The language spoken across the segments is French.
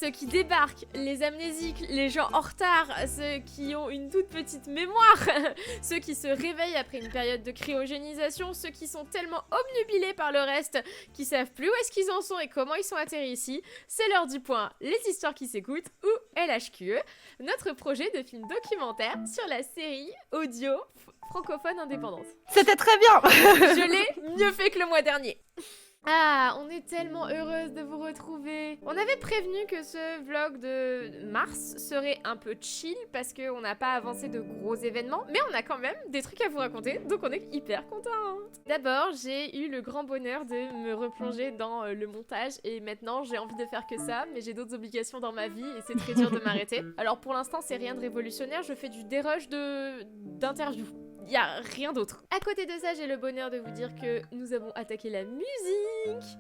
ceux qui débarquent, les amnésiques, les gens en retard, ceux qui ont une toute petite mémoire, ceux qui se réveillent après une période de cryogénisation, ceux qui sont tellement obnubilés par le reste qu'ils savent plus où est-ce qu'ils en sont et comment ils sont atterris ici. C'est l'heure du point, les histoires qui s'écoutent, ou LHQE, notre projet de film documentaire sur la série audio francophone indépendante. C'était très bien. Je l'ai mieux fait que le mois dernier. Ah, on est tellement heureuse de vous retrouver. On avait prévenu que ce vlog de mars serait un peu chill parce qu'on n'a pas avancé de gros événements, mais on a quand même des trucs à vous raconter, donc on est hyper contente. D'abord, j'ai eu le grand bonheur de me replonger dans le montage et maintenant j'ai envie de faire que ça, mais j'ai d'autres obligations dans ma vie et c'est très dur de m'arrêter. Alors pour l'instant, c'est rien de révolutionnaire, je fais du dérush d'interviews. Il y a rien d'autre. À côté de ça, j'ai le bonheur de vous dire que nous avons attaqué la musique.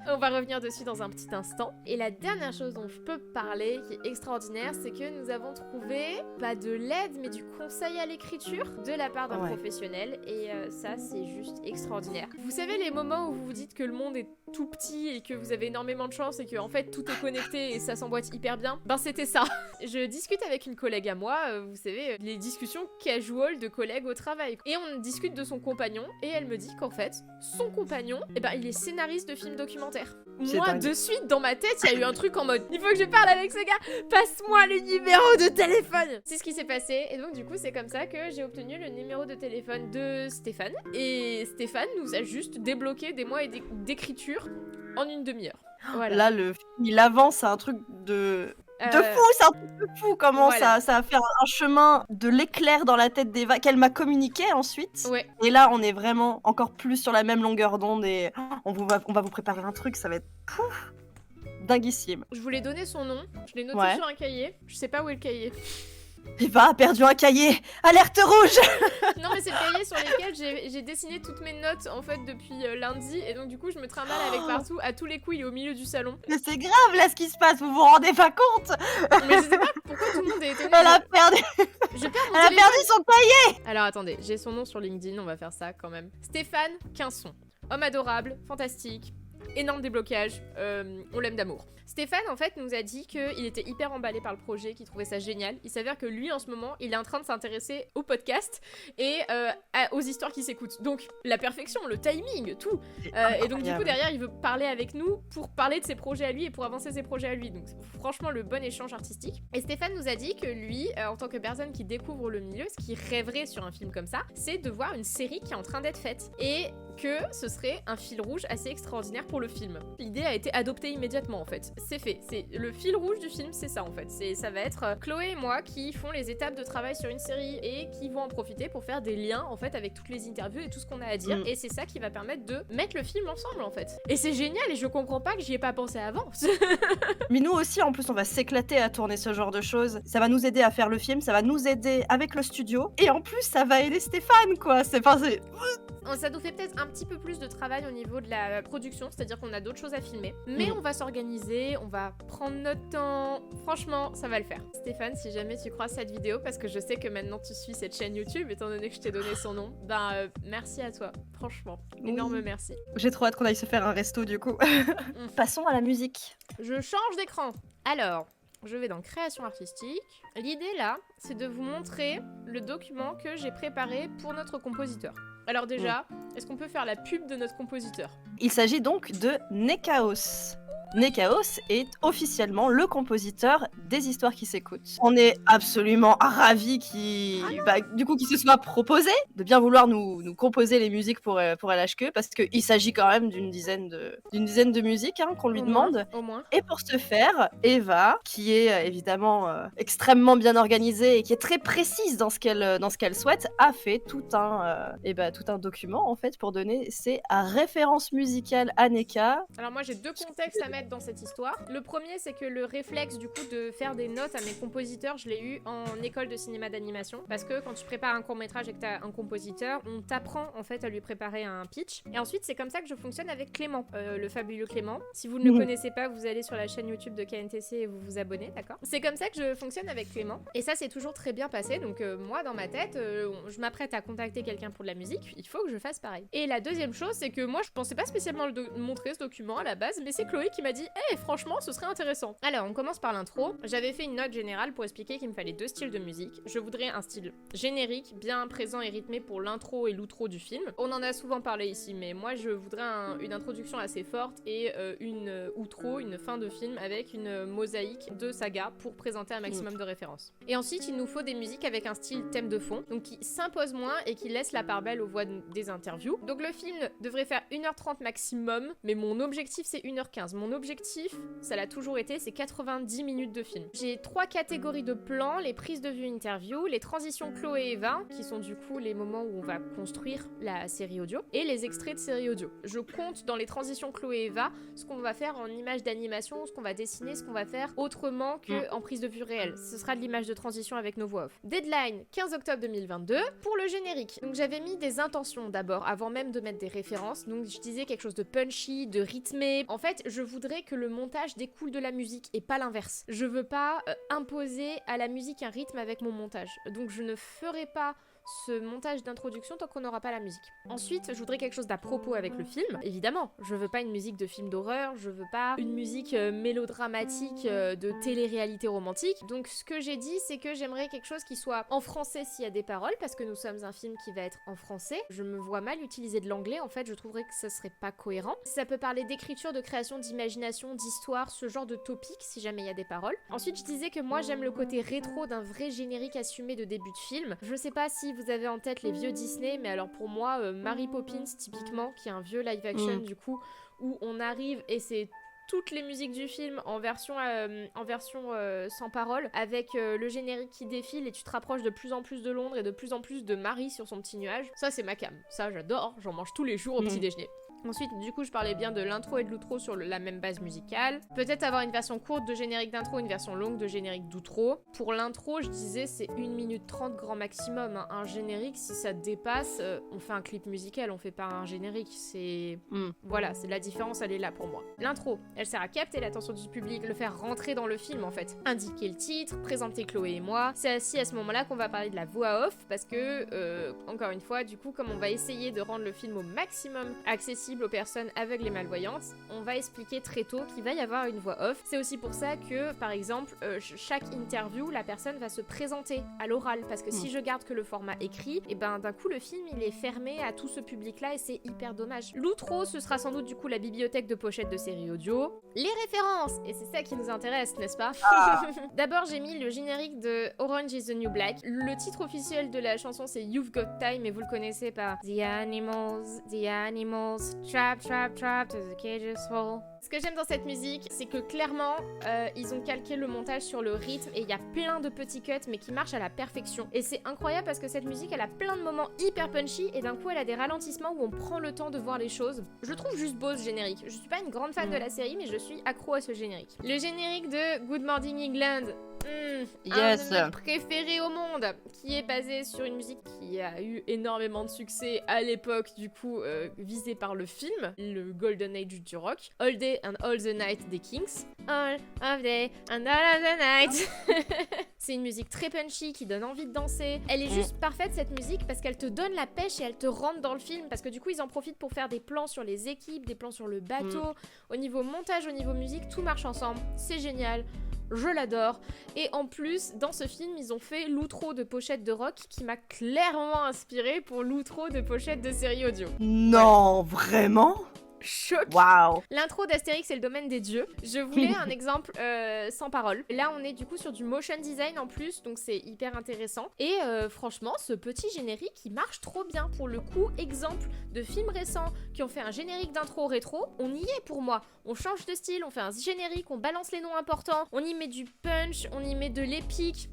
On va revenir dessus dans un petit instant. Et la dernière chose dont je peux parler, qui est extraordinaire, c'est que nous avons trouvé, pas de l'aide, mais du conseil à l'écriture de la part d'un professionnel. Et ça, c'est juste extraordinaire. Vous savez, les moments où vous vous dites que le monde est tout petit et que vous avez énormément de chance et que en fait tout est connecté et ça s'emboîte hyper bien, ben c'était ça. Je discute avec une collègue à moi, vous savez, les discussions casual de collègues au travail. Et on discute de son compagnon et elle me dit qu'en fait, son compagnon, eh ben, il est scénariste de films documentaires. Moi, de suite, dans ma tête, il y a eu un truc en mode il faut que je parle avec ce gars, passe-moi le numéro de téléphone. C'est ce qui s'est passé et donc du coup, c'est comme ça que j'ai obtenu le numéro de téléphone de Stéphane. Et Stéphane nous a juste débloqué des mois d'écriture en une demi-heure. Voilà. Là, le film, il avance à un truc de fou, c'est un truc de fou comment ça a fait un chemin de l'éclair dans la tête d'Eva qu'elle m'a communiqué ensuite. Ouais. Et là, on est vraiment encore plus sur la même longueur d'onde et on va vous préparer un truc, ça va être dinguissime. Je voulais donner son nom, je l'ai noté sur un cahier, je sais pas où est le cahier. Eva a perdu un cahier. Alerte rouge. Non mais c'est le cahier sur lequel j'ai dessiné toutes mes notes en fait depuis lundi et donc du coup je me trimballe avec partout, à tous les coups il est au milieu du salon. Mais c'est grave là ce qui se passe, vous vous rendez pas compte? Mais je sais pas pourquoi tout le monde est étonné. Elle a perdu. Elle a perdu son cahier. Alors attendez, j'ai son nom sur LinkedIn, on va faire ça quand même. Stéphane Quinson, homme adorable, fantastique. Énorme déblocage, on l'aime d'amour. Stéphane en fait nous a dit qu'il était hyper emballé par le projet, qu'il trouvait ça génial. Il s'avère que lui en ce moment il est en train de s'intéresser au podcast et aux histoires qui s'écoutent. Donc la perfection, le timing, tout. Et donc du coup derrière il veut parler avec nous pour parler de ses projets à lui et pour avancer ses projets à lui. Donc franchement le bon échange artistique. Et Stéphane nous a dit que lui, en tant que personne qui découvre le milieu, ce qu'il rêverait sur un film comme ça, c'est de voir une série qui est en train d'être faite. Et que ce serait un fil rouge assez extraordinaire pour le film. L'idée a été adoptée immédiatement en fait. C'est fait. C'est le fil rouge du film, c'est ça en fait. Ça va être Chloé et moi qui font les étapes de travail sur une série et qui vont en profiter pour faire des liens en fait avec toutes les interviews et tout ce qu'on a à dire. Et c'est ça qui va permettre de mettre le film ensemble en fait. Et c'est génial et je comprends pas que j'y ai pas pensé avant. Mais nous aussi en plus on va s'éclater à tourner ce genre de choses. Ça va nous aider à faire le film, ça va nous aider avec le studio et en plus ça va aider Stéphane quoi. Ça nous fait peut-être un petit peu plus de travail au niveau de la production, c'est-à-dire qu'on a d'autres choses à filmer. Mais on va s'organiser, on va prendre notre temps. Franchement, ça va le faire. Stéphane, si jamais tu crois cette vidéo, parce que je sais que maintenant tu suis cette chaîne YouTube, étant donné que je t'ai donné son nom, merci à toi. Franchement, énorme merci. J'ai trop hâte qu'on aille se faire un resto du coup. Passons à la musique. Je change d'écran. Alors, je vais dans création artistique. L'idée là, c'est de vous montrer le document que j'ai préparé pour notre compositeur. Alors déjà, est-ce qu'on peut faire la pub de notre compositeur? Il s'agit donc de Nekaos. Nekaos est officiellement le compositeur des histoires qui s'écoutent. On est absolument ravis qu'il se soit proposé de bien vouloir nous composer les musiques pour LHQE parce qu'il s'agit quand même d'une dizaine de musiques qu'on lui demande. Au moins. Et pour ce faire, Eva, qui est évidemment extrêmement bien organisée et qui est très précise dans ce qu'elle souhaite, a fait tout un document en fait pour donner ses références musicales à Neka. Alors moi j'ai deux contextes à mettre dans cette histoire. Le premier, c'est que le réflexe du coup de faire des notes à mes compositeurs, je l'ai eu en école de cinéma d'animation parce que quand tu prépares un court-métrage et que tu as un compositeur, on t'apprend en fait à lui préparer un pitch. Et ensuite, c'est comme ça que je fonctionne avec Clément, le fabuleux Clément. Si vous ne le connaissez pas, vous allez sur la chaîne YouTube de KNTC et vous vous abonnez, d'accord? C'est comme ça que je fonctionne avec Clément. Et ça, c'est toujours très bien passé. Donc moi, dans ma tête, je m'apprête à contacter quelqu'un pour de la musique, il faut que je fasse pareil. Et la deuxième chose, c'est que moi, je pensais pas spécialement montrer ce document à la base, mais c'est Chloé qui m'a m'a dit « franchement, ce serait intéressant ». Alors, on commence par l'intro. J'avais fait une note générale pour expliquer qu'il me fallait 2 styles de musique. Je voudrais un style générique, bien présent et rythmé pour l'intro et l'outro du film. On en a souvent parlé ici, mais moi, je voudrais une introduction assez forte et une outro, une fin de film avec une mosaïque de saga pour présenter un maximum de références. Et ensuite, il nous faut des musiques avec un style thème de fond, donc qui s'impose moins et qui laisse la part belle aux voix des interviews. Donc le film devrait faire 1h30 maximum, mais mon objectif c'est 1h15. Mon objectif, ça l'a toujours été, c'est 90 minutes de film. J'ai 3 catégories de plans, les prises de vue interview, les transitions Chloé et Eva, qui sont du coup les moments où on va construire la série audio, et les extraits de série audio. Je compte dans les transitions Chloé et Eva ce qu'on va faire en image d'animation, ce qu'on va dessiner, ce qu'on va faire autrement qu'en prise de vue réelle. Ce sera de l'image de transition avec nos voix off. Deadline 15 octobre 2022 pour le générique. Donc j'avais mis des intentions d'abord, avant même de mettre des références. Donc je disais quelque chose de punchy, de rythmé. En fait, je voudrais que le montage découle de la musique et pas l'inverse. Je veux pas imposer à la musique un rythme avec mon montage. Donc je ne ferai pas ce montage d'introduction tant qu'on n'aura pas la musique. Ensuite, je voudrais quelque chose d'à propos avec le film. Évidemment, je veux pas une musique de film d'horreur, je veux pas une musique mélodramatique de télé-réalité romantique. Donc ce que j'ai dit, c'est que j'aimerais quelque chose qui soit en français s'il y a des paroles, parce que nous sommes un film qui va être en français. Je me vois mal utiliser de l'anglais, en fait, je trouverais que ça serait pas cohérent. Ça peut parler d'écriture, de création, d'imagination, d'histoire, ce genre de topic, si jamais il y a des paroles. Ensuite, je disais que moi, j'aime le côté rétro d'un vrai générique assumé de début de film. Je sais pas si vous avez en tête les vieux Disney, mais alors pour moi, Mary Poppins, typiquement, qui est un vieux live action, du coup, où on arrive et c'est toutes les musiques du film en version sans parole, avec le générique qui défile et tu te rapproches de plus en plus de Londres et de plus en plus de Marie sur son petit nuage. Ça, c'est ma cam. Ça, j'adore. J'en mange tous les jours au petit déjeuner. Ensuite, du coup, je parlais bien de l'intro et de l'outro sur la même base musicale. Peut-être avoir une version courte de générique d'intro, une version longue de générique d'outro. Pour l'intro, je disais, c'est 1 minute 30 grand maximum. Hein. Un générique, si ça dépasse, on fait un clip musical, on fait pas un générique. C'est... Voilà, c'est la différence, elle est là pour moi. L'intro, elle sert à capter l'attention du public, le faire rentrer dans le film, en fait. Indiquer le titre, présenter Chloé et moi. C'est aussi à ce moment-là qu'on va parler de la voix off, parce que, encore une fois, du coup, comme on va essayer de rendre le film au maximum accessible aux personnes aveugles et malvoyantes, on va expliquer très tôt qu'il va y avoir une voix off. C'est aussi pour ça que, par exemple, chaque interview, la personne va se présenter à l'oral, parce que si je garde que le format écrit, et ben d'un coup le film il est fermé à tout ce public-là et c'est hyper dommage. L'outro, ce sera sans doute du coup la bibliothèque de pochettes de séries audio, les références, et c'est ça qui nous intéresse, n'est-ce pas? D'abord j'ai mis le générique de Orange is the New Black. Le titre officiel de la chanson c'est You've Got Time, et vous le connaissez par The animals, trap, trap, trap, to the cages fall. Ce que j'aime dans cette musique, c'est que clairement, ils ont calqué le montage sur le rythme et il y a plein de petits cuts mais qui marchent à la perfection. Et c'est incroyable parce que cette musique, elle a plein de moments hyper punchy et d'un coup, elle a des ralentissements où on prend le temps de voir les choses. Je trouve juste beau ce générique. Je suis pas une grande fan de la série, mais je suis accro à ce générique. Le générique de Good Morning England. Un de mes préférés au monde, qui est basé sur une musique qui a eu énormément de succès à l'époque, du coup visée par le film, le Golden Age du rock. All Day and All the Night des Kings. All of Day and All of the Night. C'est une musique très punchy qui donne envie de danser. Elle est juste parfaite cette musique parce qu'elle te donne la pêche et elle te rentre dans le film, parce que du coup ils en profitent pour faire des plans sur les équipes, des plans sur le bateau. Au niveau montage, au niveau musique, tout marche ensemble. C'est génial. Je l'adore. Et en plus, dans ce film, ils ont fait l'outro de pochette de rock qui m'a clairement inspiré pour l'outro de pochette de série audio. Non, vraiment ? Choc. Waouh. L'intro d'Astérix et le domaine des dieux. Je voulais un exemple sans parole. Là, on est du coup sur du motion design en plus, donc c'est hyper intéressant. Et franchement, ce petit générique, il marche trop bien. Pour le coup, exemple de films récents qui ont fait un générique d'intro rétro, on y est pour moi. On change de style, on fait un générique, on balance les noms importants, on y met du punch, on y met de l'épique.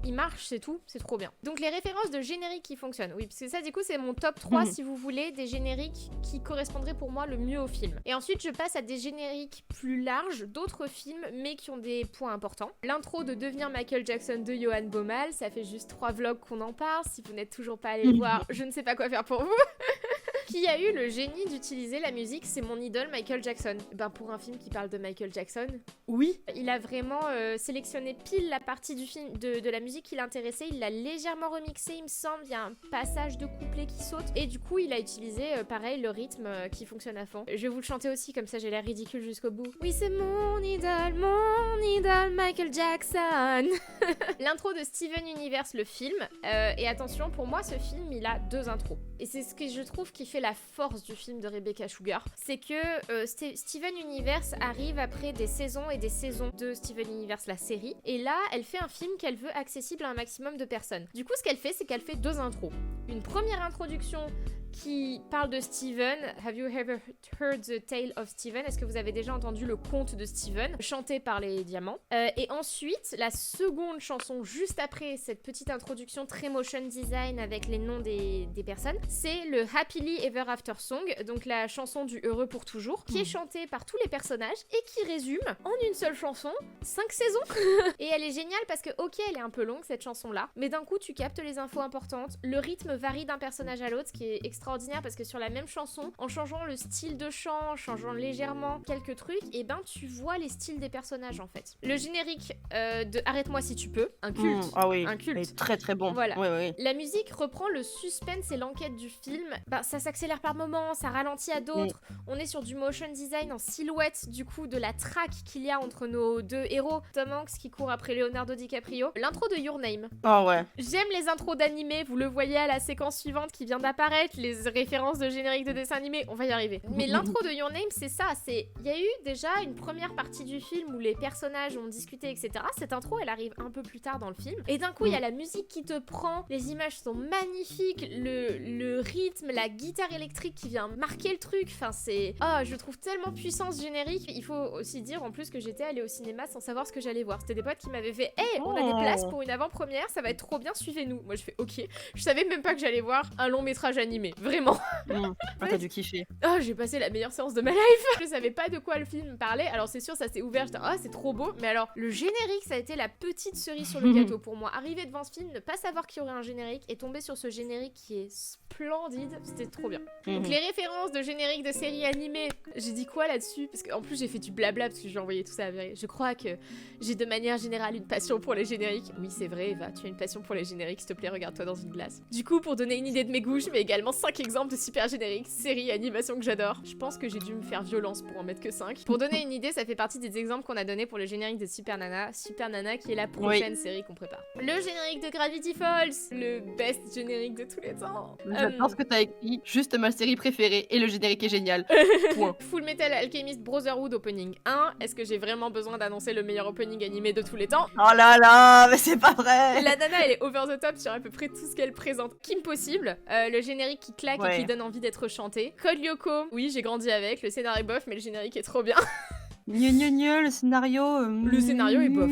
Il marche, c'est tout, c'est trop bien. Donc les références de génériques qui fonctionnent, oui, parce que ça du coup c'est mon top 3 si vous voulez, des génériques qui correspondraient pour moi le mieux au film. Et ensuite je passe à des génériques plus larges d'autres films, mais qui ont des points importants. L'intro de Devenir Michael Jackson de Johan Baumal, ça fait juste 3 vlogs qu'on en parle, si vous n'êtes toujours pas allé le voir, je ne sais pas quoi faire pour vous. Qui a eu le génie d'utiliser la musique? C'est mon idole Michael Jackson. Ben pour un film qui parle de Michael Jackson, oui. Il a vraiment sélectionné pile la partie du film, de la musique qui l'intéressait. Il l'a légèrement remixé, il me semble. Il y a un passage de couplet qui saute. Et du coup, il a utilisé, pareil, le rythme qui fonctionne à fond. Je vais vous le chanter aussi, comme ça j'ai l'air ridicule jusqu'au bout. Oui, c'est mon idole Michael Jackson. L'intro de Steven Universe, le film. Et attention, pour moi, ce film, il a 2 intros. Et c'est ce que je trouve qui fait la force du film de Rebecca Sugar. C'est que Steven Universe arrive après des saisons et des saisons de Steven Universe, la série. Et là, elle fait un film qu'elle veut accessible à un maximum de personnes. Du coup, ce qu'elle fait, c'est qu'elle fait 2 intros. Une première introduction qui parle de Steven. Have you ever heard the tale of Steven? Est-ce que vous avez déjà entendu le conte de Steven, chanté par les Diamants? Et ensuite, la seconde chanson, juste après cette petite introduction très motion design avec les noms des personnes, c'est le Happily Ever After Song, donc la chanson du Heureux pour toujours, qui est chantée par tous les personnages et qui résume en une seule chanson 5 saisons. Et elle est géniale parce que, ok, elle est un peu longue cette chanson-là, mais d'un coup, tu captes les infos importantes. Le rythme varie d'un personnage à l'autre, ce qui est extraordinaire parce que sur la même chanson, en changeant le style de chant, en changeant légèrement quelques trucs, et ben tu vois les styles des personnages en fait. Le générique de Arrête-moi si tu peux, un culte. Ah oui, un culte. est très très bon. Voilà. Oui. La musique reprend le suspense et l'enquête du film. Ben, ça s'accélère par moments, ça ralentit à d'autres. On est sur du motion design en silhouette du coup de la traque qu'il y a entre nos 2 héros. Tom Hanks qui court après Leonardo DiCaprio. L'intro de Your Name. Oh ouais. J'aime les intros d'animés, vous le voyez à la séquence suivante qui vient d'apparaître, les références de générique de dessin animé, on va y arriver. Mais l'intro de Your Name, c'est ça, il y a eu déjà une première partie du film où les personnages ont discuté, etc. Cette intro, elle arrive un peu plus tard dans le film. Et d'un coup, il y a la musique qui te prend, les images sont magnifiques, le rythme, la guitare électrique qui vient marquer le truc, enfin c'est... Oh, je trouve tellement puissant ce générique. Il faut aussi dire en plus que j'étais allée au cinéma sans savoir ce que j'allais voir. C'était des potes qui m'avaient fait « Hey, on a des places pour une avant-première, ça va être trop bien, suivez-nous ». Moi je fais « Ok ». Je savais même pas que j'allais voir un long métrage animé, vraiment. T'as dû kiffer. Oh, j'ai passé la meilleure séance de ma life. Je savais pas de quoi le film parlait. Alors c'est sûr, ça s'est ouvert, j'étais c'est trop beau. Mais alors, le générique, ça a été la petite cerise sur le gâteau pour moi. Arriver devant ce film, ne pas savoir qu'il y aurait un générique et tomber sur ce générique qui est splendide, c'était trop bien. Donc les références de générique de séries animées, j'ai dit quoi là-dessus? Parce qu'en plus j'ai fait du blabla parce que j'ai envoyé tout ça à Véry. Je crois que j'ai de manière générale une passion pour les génériques. Oui, c'est vrai, Eva, tu as une passion pour les génériques, s'il te plaît, regarde-toi dans une glace. Du coup, pour donner une idée de mes goûts, je mets également 5 exemples de super génériques, séries, animations que j'adore. Je pense que j'ai dû me faire violence pour en mettre que 5. Pour donner une idée, ça fait partie des exemples qu'on a donnés pour le générique de Super Nana. Super Nana qui est la prochaine série qu'on prépare. Le générique de Gravity Falls, le best générique de tous les temps. J'adore ce que t'as écrit, juste ma série préférée et le générique est génial. Point. Full Metal Alchemist Brotherhood Opening 1. Est-ce que j'ai vraiment besoin d'annoncer le meilleur opening animé de tous les temps? Oh là là, mais c'est pas vrai. La nana, elle est over the top sur à peu près tout ce qu'elle présente. Kim Possible, le générique qui claque et qui donne envie d'être chanté. Code Lyoko, oui, j'ai grandi avec, le scénario est bof, mais le générique est trop bien. Le scénario... Le scénario est bof.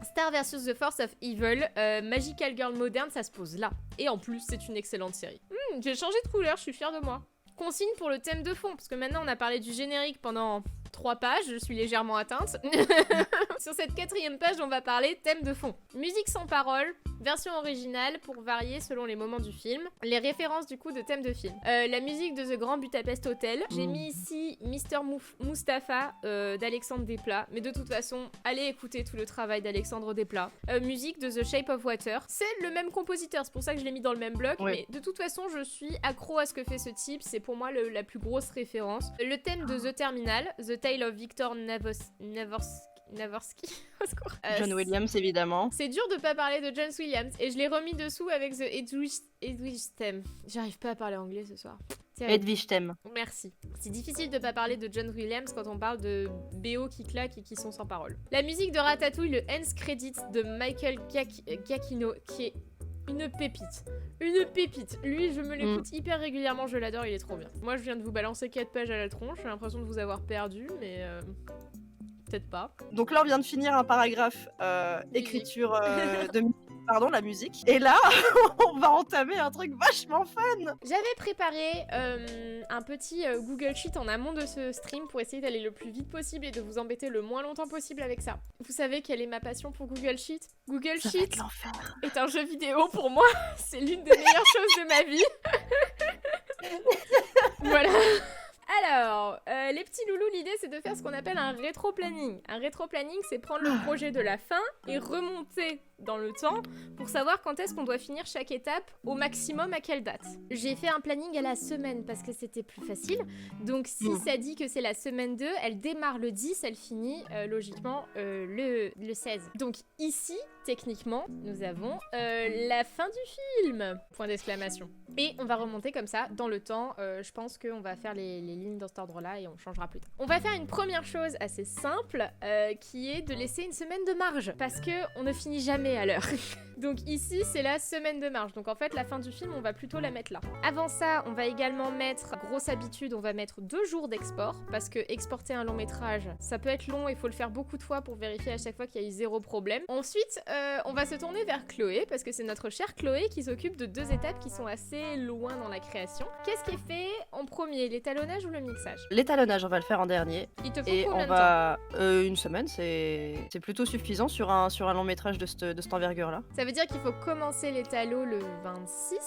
Star vs The Force of Evil, Magical Girl moderne, ça se pose là. Et en plus, c'est une excellente série. J'ai changé de couleur, je suis fière de moi. Consigne pour le thème de fond, parce que maintenant on a parlé du générique pendant 3 pages, je suis légèrement atteinte. Sur cette 4e page, on va parler thème de fond. Musique sans parole, version originale pour varier selon les moments du film. Les références du coup de thème de film. La musique de The Grand Budapest Hotel. J'ai mis ici Mr. Mustapha d'Alexandre Desplat. Mais de toute façon, allez écouter tout le travail d'Alexandre Desplat. Musique de The Shape of Water. C'est le même compositeur, c'est pour ça que je l'ai mis dans le même bloc. Mais de toute façon, je suis accro à ce que fait ce type. C'est pour moi la plus grosse référence. Le thème de The Terminal, The Tale of Victor Navorsky. John Williams, évidemment. C'est dur de pas parler de John Williams. Et je l'ai remis dessous avec The Edwidge Theme. J'arrive pas à parler anglais ce soir. Edwidge Theme. Merci. C'est difficile de pas parler de John Williams quand on parle de BO qui claquent et qui sont sans parole. La musique de Ratatouille, le End Credit de Michael Giacchino, qui est une pépite. Une pépite. Lui, je me l'écoute hyper régulièrement, je l'adore, il est trop bien. Moi, je viens de vous balancer 4 pages à la tronche, j'ai l'impression de vous avoir perdu, mais peut-être pas. Donc là, on vient de finir un paragraphe écriture de la musique. Et là, on va entamer un truc vachement fun. J'avais préparé un petit Google Sheet en amont de ce stream pour essayer d'aller le plus vite possible et de vous embêter le moins longtemps possible avec ça. Vous savez quelle est ma passion pour Google Sheet? Google Sheet est un jeu vidéo pour moi. C'est l'une des meilleures choses de ma vie. Voilà. Alors, les petits loulous, l'idée c'est de faire ce qu'on appelle un rétro-planning. Un rétro-planning, c'est prendre le projet de la fin et remonter dans le temps pour savoir quand est-ce qu'on doit finir chaque étape au maximum à quelle date. J'ai fait un planning à la semaine parce que c'était plus facile. Donc si ça dit que c'est la semaine 2, elle démarre le 10, elle finit logiquement le 16. Donc ici, techniquement, nous avons la fin du film. Point d'exclamation. Et on va remonter comme ça dans le temps. Je pense qu'on va faire les lignes dans cet ordre-là et on changera plus tard. On va faire une première chose assez simple qui est de laisser une semaine de marge parce que on ne finit jamais à l'heure. Donc ici, c'est la semaine de marge. Donc en fait, la fin du film, on va plutôt la mettre là. Avant ça, on va également mettre, grosse habitude, on va mettre 2 jours d'export parce que exporter un long métrage, ça peut être long, il faut le faire beaucoup de fois pour vérifier à chaque fois qu'il y a eu 0 problème. Ensuite, on va se tourner vers Chloé parce que c'est notre chère Chloé qui s'occupe de 2 étapes qui sont assez loin dans la création. Qu'est-ce qui est fait en premier, l'étalonnage ou le mixage? L'étalonnage, on va le faire en dernier. Il te faut Et combien on de temps? va... une semaine, c'est plutôt suffisant sur un long métrage de cette envergure-là. Ça veut dire qu'il faut commencer l'étalot le 26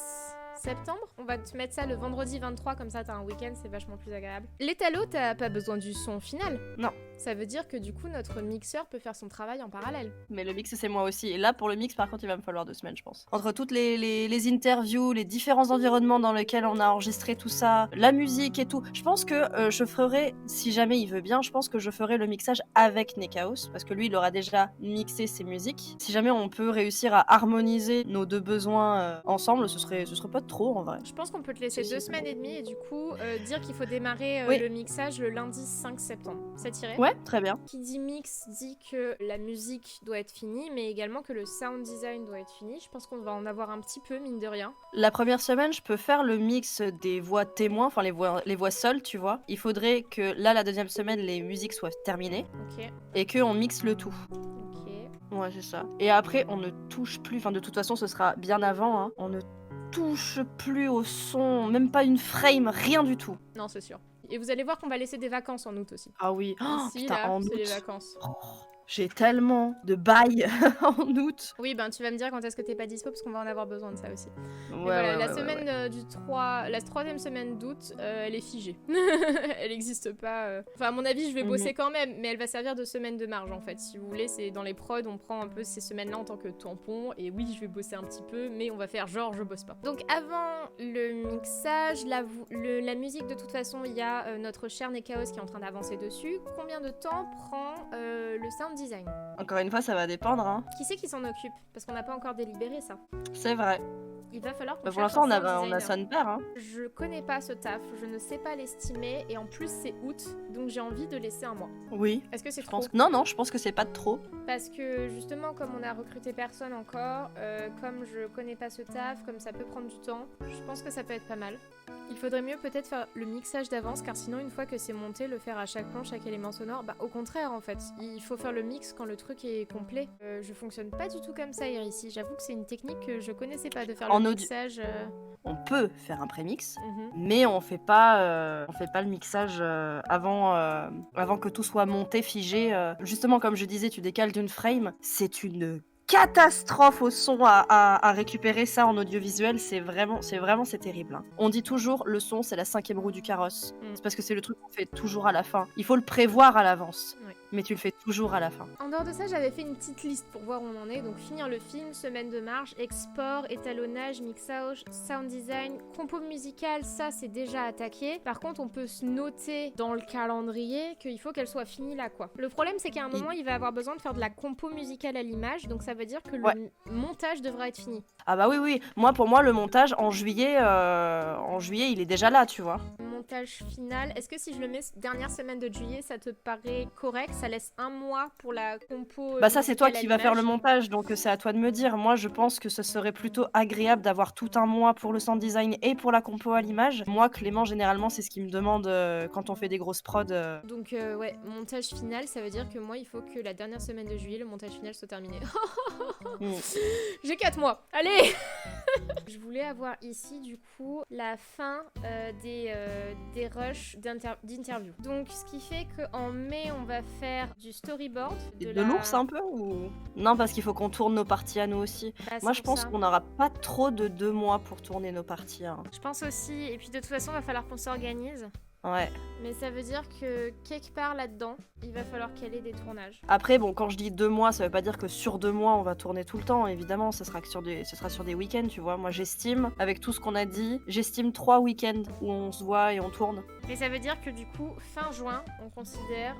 septembre. On va te mettre ça le vendredi 23, comme ça t'as un week-end, c'est vachement plus agréable. L'étalot, t'as pas besoin du son final. Non. Ça veut dire que du coup, notre mixeur peut faire son travail en parallèle. Mais le mix, c'est moi aussi. Et là, pour le mix, par contre, il va me falloir 2 semaines, je pense. Entre toutes les interviews, les différents environnements dans lesquels on a enregistré tout ça, la musique et tout, je pense que je ferai, si jamais il veut bien, je pense que je ferai le mixage avec Nekaos, parce que lui, il aura déjà mixé ses musiques. Si jamais on peut réussir à harmoniser nos 2 besoins ensemble, ce serait pas trop, en vrai. Je pense qu'on peut te laisser Si, 2 si. semaines et demie et du coup, dire qu'il faut démarrer Oui. le mixage le lundi 5 septembre. Ça t'irait? Ouais, très bien. Qui dit mix dit que la musique doit être finie, mais également que le sound design doit être fini. Je pense qu'on va en avoir un petit peu, mine de rien. La première semaine, je peux faire le mix des voix témoins, enfin les voix seules, tu vois. Il faudrait que là, la deuxième semaine, les musiques soient terminées Ok, et qu'on mixe le tout. ok. Ouais, c'est ça. Et après, on ne touche plus, enfin de toute façon, ce sera bien avant, hein. On ne touche plus au son, même pas une frame, rien du tout. Non, c'est sûr. Et vous allez voir qu'on va laisser des vacances en août aussi. Ah oui, oh, Ici, putain, là, en c'est les août. vacances. Oh, j'ai tellement de bails en août. Oui, ben tu vas me dire quand est-ce que t'es pas dispo parce qu'on va en avoir besoin de ça aussi. Ouais, Mais voilà, ouais, la ouais, semaine ouais. du 3, la 3e semaine d'août, elle est figée. Elle n'existe pas. Enfin, à mon avis, je vais bosser quand même, mais elle va servir de semaine de marge en fait. Si vous voulez, c'est dans les prods, on prend un peu ces semaines-là en tant que tampon. Et oui, je vais bosser un petit peu, mais on va faire genre je bosse pas. Donc avant le mixage, la musique de toute façon, il y a notre cher Nekaos qui est en train d'avancer dessus. Combien de temps prend le sound design? Encore une fois, ça va dépendre, hein. Qui c'est qui s'en occupe? Parce qu'on n'a pas encore délibéré ça. C'est vrai. Il va falloir qu'on Bah, pour cherche l'instant, un on sound a designer. son père, hein. Je connais pas ce taf, je ne sais pas l'estimer et en plus c'est août, donc j'ai envie de laisser un mois. Oui. Est-ce que c'est Je trop? pense. Non, je pense que c'est pas de trop. Parce que justement, comme on a recruté personne encore, comme je connais pas ce taf, comme ça peut prendre du temps, je pense que ça peut être pas mal. Il faudrait mieux peut-être faire le mixage d'avance, car sinon une fois que c'est monté, le faire à chaque plan, chaque élément sonore, bah au contraire en fait, il faut faire le mix quand le truc est complet. Je fonctionne pas du tout comme ça ici, j'avoue que c'est une technique que je connaissais pas de faire En le audio- mixage. On peut faire un prémix, Mhm. mais on fait pas le mixage avant que tout soit monté, figé. Justement, comme je disais, tu décales d'une frame, c'est une catastrophe au son à récupérer ça en audiovisuel, c'est terrible, hein. On dit toujours le son c'est la 5e roue du carrosse. Mm. C'est parce que c'est le truc qu'on fait toujours à la fin. Il faut le prévoir à l'avance, Ouais. mais tu le fais toujours à la fin. En dehors de ça, j'avais fait une petite liste pour voir où on en est. Donc finir le film, semaine de marche, export, étalonnage, mixage, sound design, compo musicale, ça c'est déjà attaqué. Par contre, on peut se noter dans le calendrier qu'il faut qu'elle soit finie là quoi. Le problème c'est qu'à un moment, il va avoir besoin de faire de la compo musicale à l'image, donc ça veut dire que Ouais. le montage devra être fini. Ah bah oui, pour moi le montage en juillet il est déjà là, tu vois. Montage final, est-ce que si je le mets dernière semaine de juillet, ça te paraît correct? Ça laisse un mois pour la compo. Bah ça c'est toi musicale à qui vas faire le l'image. montage, donc c'est à toi de me dire. Moi je pense que ce serait plutôt agréable d'avoir tout un mois pour le sound design et pour la compo à l'image. Moi Clément généralement c'est ce qu'il me demande quand on fait des grosses prods. Donc ouais, montage final, ça veut dire que moi il faut que la dernière semaine de juillet, le montage final soit terminé. Mm. J'ai 4 mois, allez. Je voulais avoir ici du coup la fin des rushs d'interview. Donc ce qui fait qu'en mai on va faire du storyboard. De l'ours un peu ou... Non, parce qu'il faut qu'on tourne nos parties à nous aussi. Bah, Moi c'est je pour pense ça. qu'on n'aura pas trop de 2 mois pour tourner nos parties. Hein. Je pense aussi, et puis de toute façon il va falloir qu'on s'organise. Ouais. Mais ça veut dire que quelque part là-dedans, il va falloir caler des tournages. Après, bon, quand je dis 2 mois, ça veut pas dire que sur 2 mois on va tourner tout le temps, évidemment, ce sera sur des week-ends, tu vois. Moi j'estime, avec tout ce qu'on a dit, j'estime 3 week-ends où on se voit et on tourne. Mais ça veut dire que du coup, fin juin, on considère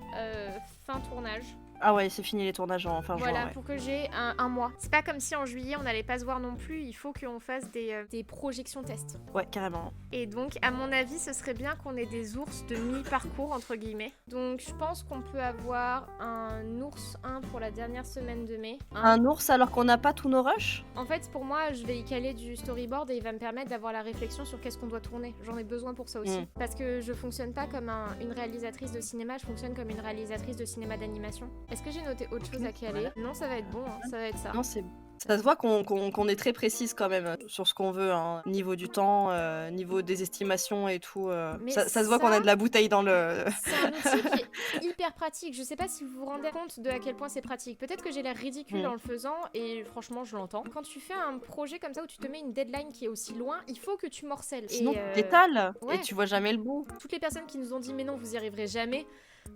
fin tournage. Ah ouais, c'est fini les tournages en fin juin. Voilà, Ouais. pour que j'ai un mois. C'est pas comme si en juillet on n'allait pas se voir non plus, il faut qu'on fasse des projections tests. Ouais, carrément. Et donc, à mon avis, ce serait bien qu'on ait des ours de mi-parcours, entre guillemets. Donc, je pense qu'on peut avoir un ours 1 pour la dernière semaine de mai. Un ours alors qu'on n'a pas tous nos rushs? En fait, pour moi, je vais y caler du storyboard et il va me permettre d'avoir la réflexion sur qu'est-ce qu'on doit tourner. J'en ai besoin pour ça aussi. Parce que je fonctionne pas comme une réalisatrice de cinéma, je fonctionne comme une réalisatrice de cinéma d'animation. Est-ce que j'ai noté autre chose à caler? Non, ça va être bon, hein, ça va être ça. Non, c'est... Ça se voit qu'on est très précise quand même sur ce qu'on veut, hein. Niveau du temps, niveau des estimations et tout. Ça se voit qu'on a de la bouteille dans le... C'est un outil qui est hyper pratique. Je sais pas si vous vous rendez compte de à quel point c'est pratique. Peut-être que j'ai l'air ridicule en le faisant et franchement je l'entends. Quand tu fais un projet comme ça où tu te mets une deadline qui est aussi loin, il faut que tu morcelles. Sinon, et tu t'étales ouais. et tu vois jamais le bout. Toutes les personnes qui nous ont dit mais non vous y arriverez jamais,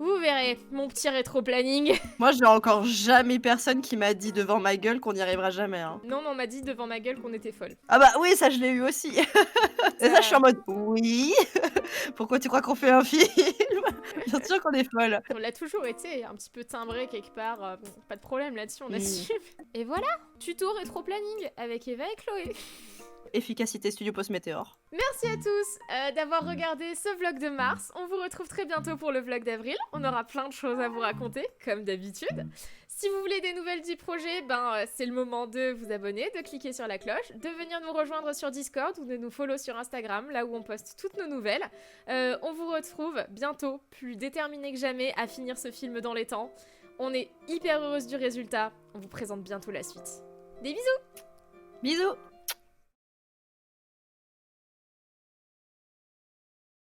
vous verrez mon petit rétro-planning. Moi, j'ai encore jamais personne qui m'a dit devant ma gueule qu'on n'y arrivera jamais. Hein. Non mais on m'a dit devant ma gueule qu'on était folle. Ah bah oui, ça je l'ai eu aussi. Et ça, je suis en mode oui. Pourquoi tu crois qu'on fait un film? Bien sûr qu'on est folle. On l'a toujours été, un petit peu timbré quelque part. Bon, pas de problème là-dessus, on assume. Et voilà, tuto rétro-planning avec Eva et Chloé. Efficacité Studio Post Météor. Merci à tous d'avoir regardé ce vlog de mars. On vous retrouve très bientôt pour le vlog d'avril. On aura plein de choses à vous raconter, comme d'habitude. Si vous voulez des nouvelles du projet, c'est le moment de vous abonner, de cliquer sur la cloche, de venir nous rejoindre sur Discord ou de nous follow sur Instagram, là où on poste toutes nos nouvelles. On vous retrouve bientôt, plus déterminés que jamais à finir ce film dans les temps. On est hyper heureuse du résultat. On vous présente bientôt la suite. Des bisous! Bisous!